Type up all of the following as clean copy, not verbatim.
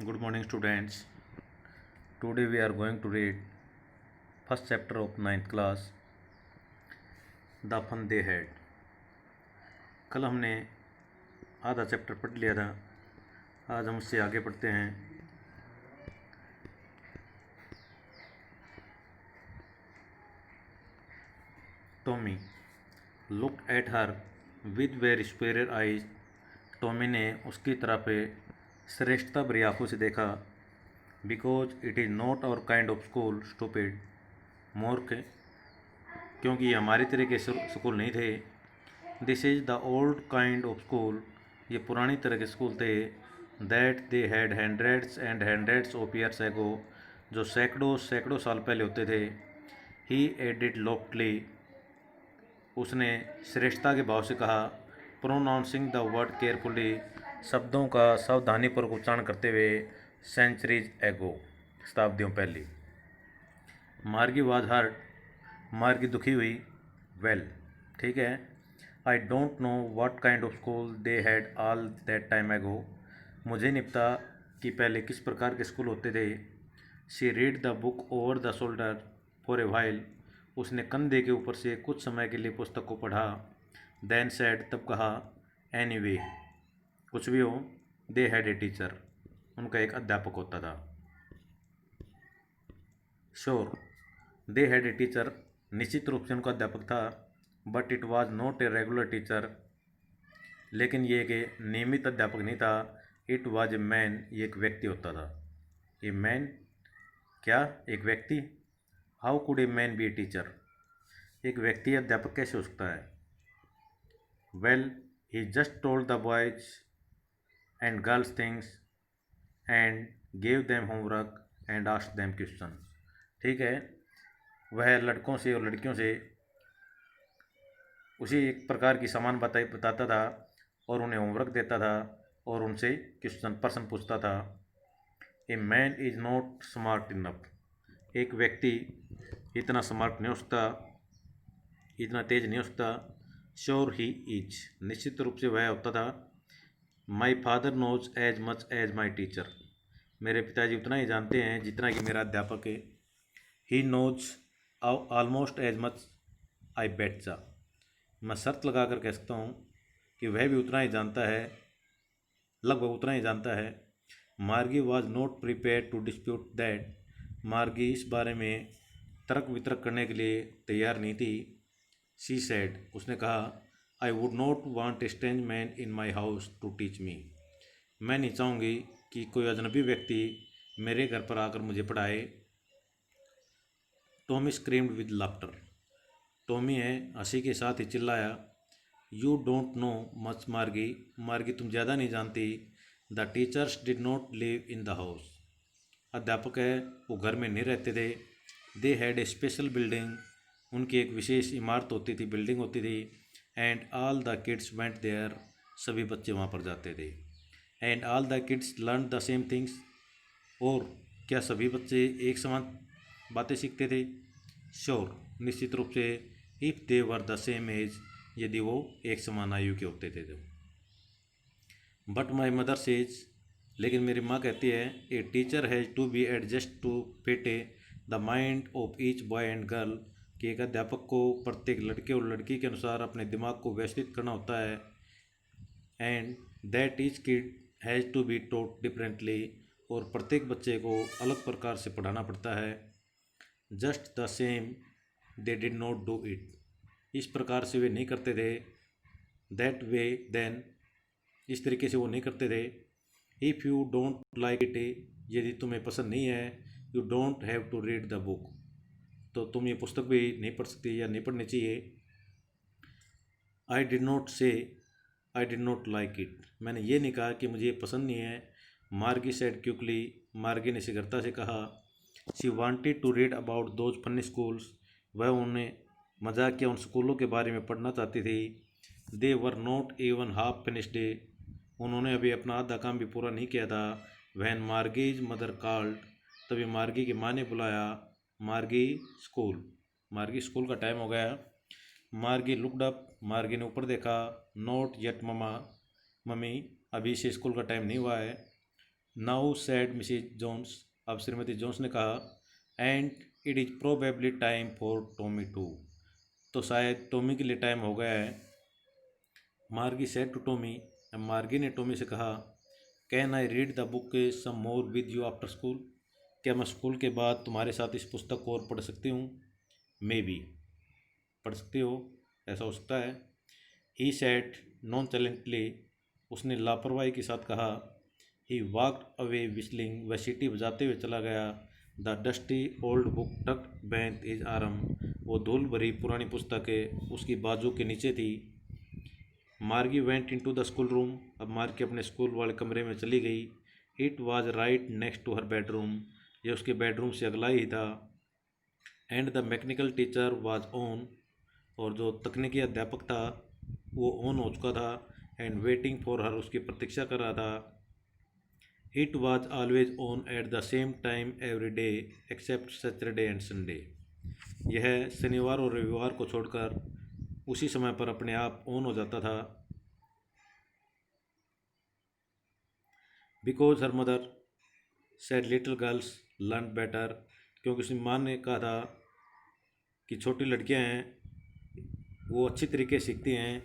Good morning, students. Today we are going to read first chapter of ninth class, The Fun They Had. कल हमने आधा chapter पढ़ लिया था। आज हम उससे आगे पढ़ते हैं। Tommy looked at her with very superior eyes. Tommy ने उसकी तरफ श्रेष्ठता भरी आँखों से देखा। Because it is not our kind of school stupid, मूर्ख, क्योंकि ये हमारी तरह के स्कूल नहीं थे। This is the old kind of school, ये पुरानी तरह के स्कूल थे। That they had hundreds and hundreds of years ago, जो सैकड़ों सैकड़ों साल पहले होते थे। ही एडिड लॉफ्टली, उसने श्रेष्ठता के भाव से कहा। प्रोनाउंसिंग द वर्ड केयरफुली, शब्दों का सावधानीपूर्वक उच्चारण करते हुए। सेंचुरीज एगो, शताब्दियों पहले। मार्गी वाज हर्ट, मार्गी दुखी हुई। वेल, ठीक है। I don't know what kind of school they had all that time एगो, मुझे नहीं पता कि पहले किस प्रकार के स्कूल होते थे। She read the book over the shoulder for a while, उसने कंधे के ऊपर से कुछ समय के लिए पुस्तक को पढ़ा। देन सेड, तब कहा। एनीवे, कुछ भी हो, दे हैड ए टीचर, उनका एक अध्यापक होता था। Sure, they had a teacher, निश्चित रूप से उनका अध्यापक था। But it was not a regular teacher, लेकिन ये एक नियमित अध्यापक नहीं था। इट वाज ए मैन, ये एक व्यक्ति होता था। ए मैन, क्या एक व्यक्ति? How could a man B a teacher, एक व्यक्ति अध्यापक कैसे हो सकता है? Well, he just told the boys and girls things and gave them homework and asked them question. ठीक है, वह लड़कों से और लड़कियों से उसी एक प्रकार की सामान बताता था और उन्हें होमवर्क देता था और उनसे प्रश्न पूछता था। A man is not smart enough, एक व्यक्ति इतना स्मार्ट नहीं हो सकता, इतना तेज नहीं हो सकता। श्योर ही इज, निश्चित रूप से वह होता था। My father knows as much as my teacher, मेरे पिताजी उतना ही जानते हैं जितना कि मेरा अध्यापक है। He knows almost as much I betcha, मैं शर्त लगा कर कह सकता हूँ कि वह भी उतना ही जानता है, लगभग उतना ही जानता है। Margie was not prepare to dispute that, Margie इस बारे में तर्क वितर्क करने के लिए तैयार नहीं थी। शी सेड, उसने कहा। I would not want a strange man in my house to teach me, मैं नहीं चाहूँगी कि कोई अजनबी व्यक्ति मेरे घर पर आकर मुझे पढ़ाए। Tommy screamed with laughter, Tommy है हंसी के साथ ही चिल्लाया। यू डोंट नो मच मार्गी, मार्गी तुम ज़्यादा नहीं जानती। The teachers did not live in the house, अध्यापक है वो घर में नहीं रहते थे। They had a special building, उनकी एक विशेष इमारत होती थी, बिल्डिंग होती थी। And all the kids went there, सभी बच्चे वहाँ पर जाते थे। And all the kids learn the same things, और क्या सभी बच्चे एक समान बातें सीखते थे? श्योर, निश्चित रूप से। If they were the same age, यदि वो एक समान आयु के होते थे तो। बट माई मदर सेज, लेकिन मेरी माँ कहती है। A teacher has to be adjust to fit the mind of each boy and girl, कि एक अध्यापक को प्रत्येक लड़के और लड़की के अनुसार अपने दिमाग को व्यवस्थित करना होता है। And that each kid has to be taught differently, और प्रत्येक बच्चे को अलग प्रकार से पढ़ाना पड़ता है। Just the same they did not do it, इस प्रकार से वे नहीं करते थे। दैट वे देन, इस तरीके से वो नहीं करते थे। If you don't like it, यदि तुम्हें पसंद नहीं है। You don't have to read the book, तो तुम ये पुस्तक भी नहीं पढ़ सकती या नहीं पढ़नी चाहिए। आई डिड नॉट से I did not like it, मैंने ये नहीं कहा कि मुझे ये पसंद नहीं है। मार्गी सेड क्विकली, मार्गी ने शीघ्रता से कहा। She wanted to read about those funny schools, वह उन्हें मजाक के उन स्कूलों के बारे में पढ़ना चाहती थी। They were not even half finished, उन्होंने अभी अपना आधा काम भी पूरा नहीं किया था। वैन मार्गीज मदर कॉल्ड, तभी मार्गी की माँ ने बुलाया। मार्गी स्कूल, मार्गी स्कूल का टाइम हो गया। मार्गी लुकड अप, मार्गी ने ऊपर देखा। नॉट येट ममा, मम्मी अभी से स्कूल का टाइम नहीं हुआ है। नाउ सेड मिसिज जोन्स, अब श्रीमती जोन्स ने कहा, and it is probably time for Tommy too, तो शायद टॉमी के लिए टाइम हो गया है। मार्गी सेड टू टॉमी, मार्गी ने टॉमी से कहा, can I read the book some more with you after school, क्या मैं स्कूल के बाद तुम्हारे साथ इस पुस्तक को और पढ़ सकती हूँ? मे बी, पढ़ सकती हो, ऐसा हो सकता है। ही सेड नॉन चैलेंटली, उसने लापरवाही के साथ कहा। ही वॉकड अवे विस्लिंग, वह सीटी बजाते हुए चला गया। The dusty old book tucked beneath his arm, वो धूल भरी पुरानी पुस्तकें उसकी बाजू के नीचे थी। Margie went into the school room, अब मार्गी अपने स्कूल वाले कमरे में चली गई। It was right next to her bedroom, यह उसके बेडरूम से अगला ही था। And the mechanical teacher was on, और जो तकनीकी अध्यापक था वो ऑन हो चुका था। एंड वेटिंग फॉर हर, उसकी प्रतीक्षा कर रहा था। It was always on at the same time every day except Saturday and Sunday, यह शनिवार और रविवार को छोड़कर उसी समय पर अपने आप ऑन हो जाता था। Because her mother said little girls learn better, क्योंकि उसकी माँ ने कहा था कि छोटी लड़कियां हैं वो अच्छी तरीके से सीखती हैं।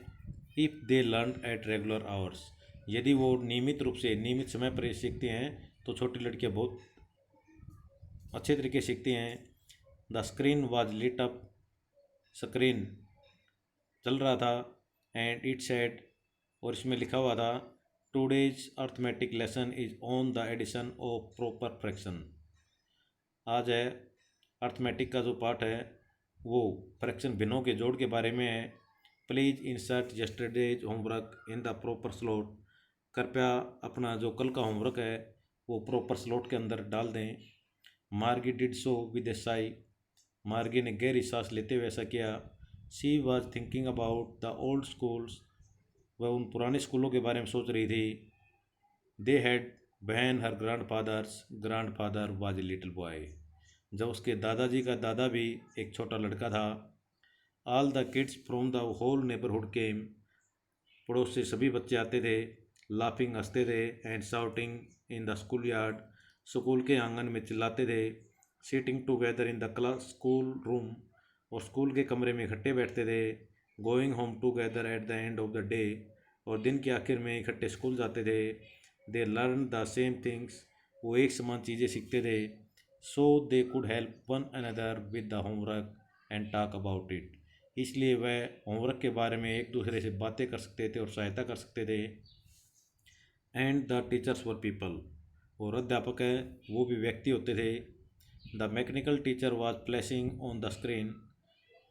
If they learn at regular hours, यदि वो नियमित रूप से नियमित समय पर सीखती हैं तो छोटी लड़कियां बहुत अच्छे तरीके से सीखती हैं। The screen was lit up, screen चल रहा था। एंड इट सेड, और इसमें लिखा हुआ था, today's arithmetic lesson is on the addition of proper fraction, आज है अर्थमेटिक का जो पार्ट है वो फ्रैक्शन भिन्नों के जोड़ के बारे में है। Please insert yesterday's homework in the proper slot, कृपया अपना जो कल का होमवर्क है वो प्रॉपर स्लॉट के अंदर डाल दें। मार्गी डिड सो विद ए साई, मार्गी ने गहरी सांस लेते हुए ऐसा किया। She was thinking about the old schools, वह उन पुराने स्कूलों के बारे में सोच रही थी। They had been her grandfather was a little boy, जब उसके दादाजी का दादा भी एक छोटा लड़का था। All the kids from the whole neighbourhood came, पड़ोस से सभी बच्चे आते थे। लाफिंग, हंसते थे। And shouting in the school yard, school के आंगन में चिल्लाते थे। Sitting together in the class school room, और स्कूल के कमरे में इकट्ठे बैठते थे। Going home together at the end of the day, और दिन के आखिर में इकट्ठे स्कूल जाते थे। They learn the same things, वो एक समान चीज़ें सीखते थे। So they could help one another with the homework and talk about it, इसलिए वह होमवर्क के बारे में एक दूसरे से बातें कर सकते थे और सहायता कर सकते थे। And the teachers were people, और अध्यापक है वो भी व्यक्ति होते थे। The mechanical teacher was flashing on the screen,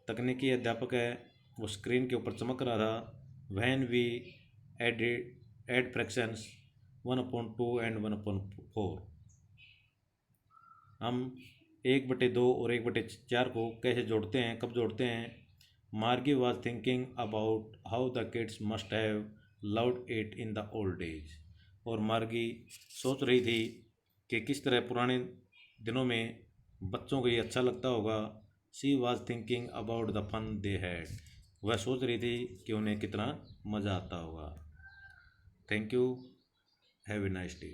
तकनीकी अध्यापक है वो स्क्रीन के ऊपर चमक रहा था। When we add fractions 1/2 and 1/4, हम 1/2 और 1/4 को कैसे जोड़ते हैं, कब जोड़ते हैं। मार्गी was thinking about how the kids must have loved it in the old days, और मार्गी सोच रही थी कि किस तरह पुराने दिनों में बच्चों को ये अच्छा लगता होगा। She was thinking about the fun they had, वह सोच रही थी कि उन्हें कितना मज़ा आता होगा। Thank you, have a nice day.